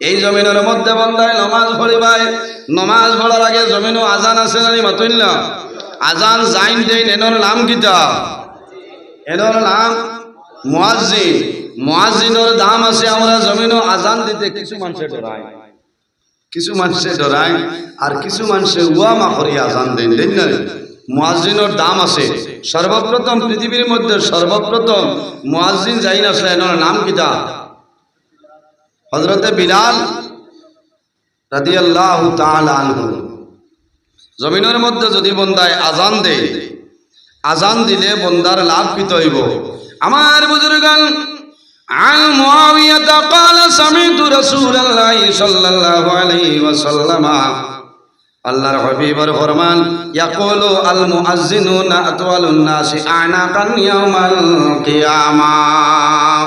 এই জমিনের মধ্যে বান্দায় নামাজ পড়িবাই, নামাজ পড়ার আগে জমিনও আজান আছে জানি মাতুইল আজান জাইন দেন এনর নাম কিতা? এনর নাম মুয়াজ্জিন। মুয়াজ্জিনের দাম আছে। আমরা জমিনও আজান দিতে কিছু মানুষে ডরায়, কিছু মানুষে ডরায়, আর কিছু মানুষে উয়ামা করি আজান দেন দেন না। মুয়াজ্জিনের দাম আছে। সর্বপ্রথম পৃথিবীর মধ্যে সর্বপ্রথম মুয়াজ্জিন যাই না এনর নাম কিতা? হযরতে বিলাল রাদিয়াল্লাহু তাআলা আনহু। জমিনের মধ্যে যদি বন্দায় আজান দেয়, আজান দিলে বন্দার লাভ কিত হইব। আমার বুজুর্গান আন মুআবিয়া ক্বালা সামিতু রাসূলুল্লাহি সাল্লাল্লাহু আলাইহি ওয়াসাল্লাম, আল্লাহর হাবিবের ফরমান, ইয়াকুলু আল মুআজ্জিনুনা আতওয়ালুন নাসি আনাকান ইয়াউমাল কিয়ামাহ।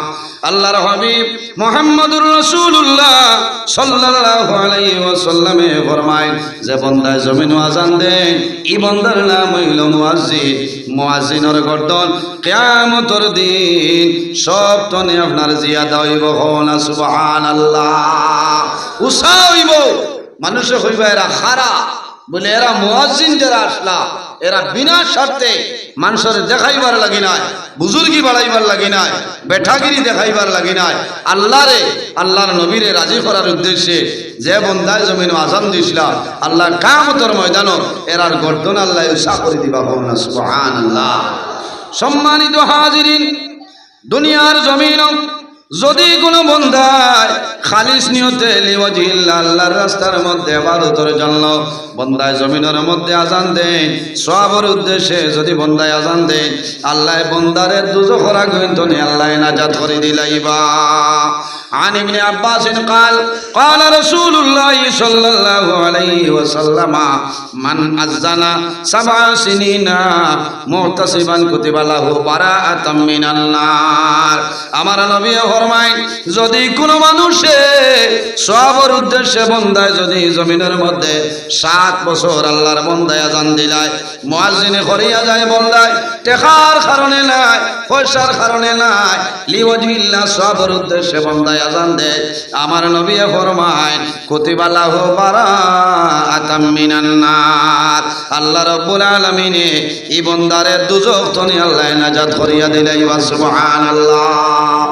আল্লাহর হাবিব মুহাম্মদুর রাসূলুল্লাহ সাল্লাল্লাহু আলাইহি ওয়াসাল্লামে ফরমায়, যে বান্দা জমিন আজান দেয় এই বান্দার নাম হইল মুয়াজ্জিন। মুয়াজ্জিনের গর্দন কিয়ামতের দিন সব তনে আপনার জিয়াদা হইব। না সুবহানাল্লাহ। উসা হইব। মানুষে হইবা এরা খারা বলে, এরা মুয়াজ্জিন যারা আসলা এরা বিনা স্বার্থে মানুষের দেখাইবার লাগি নাই, বুজুর্গি বাড়াইবার লাগি নাই, বেঠাগিরি দেখাইবার লাগি নাই, আল্লাহরে আল্লাহর নবীরে রাজি করার উদ্দেশ্যে যে বন্দায় জমিন আজান দিছিলা আল্লাহ কিয়ামতের ময়দানে এরার গর্দন আল্লাহ উসা করে দিবা। না সুবহানাল্লাহ। সম্মানিত হাজিরিন, দুনিয়ার জমিন যদি কোনো বন্দায় খালিস নিয়তে লিওয়াজিল্লাহ আল্লাহর রাস্তার মধ্যে ইবাদতের জন্য বন্দায় জমিনের মধ্যে আজান দেন, সওয়াবের উদ্দেশ্যে যদি বন্দায় আজান দেন, আল্লাহ বন্দারে দুজখের আগুন আল্লাহ নাজাত করে দিলাইবা। عن ابن عباس قال قال رسول الله صلى الله عليه وسلم من أذن 7 سنين محتسبا كتب له براءة من النار। আমার নবী ফরমায়, যদি কোনো মানুষে সওয়াবের উদ্দেশ্যে বন্দায় যদি জমিনের মধ্যে 7 বছর আল্লাহর বন্দায় আজান দিলায়, মুয়াজ্জিনে করিয়া যায় বন্দায় টেকার কারণে নাই, পয়সার কারণে নাই, লিওয়াজিল্লাহ সওয়াবের উদ্দেশ্যে বন্দায় আজান দে, আমার নবী ফরমায় কুতিবা লাহু বারাআতাম মিনান নার। আল্লাহ রাব্বুল আলামিন এই বন্দারে দুজখ থেকে আল্লাহ নাজাত করিয়া দিলেন। সুবহানাল্লাহ।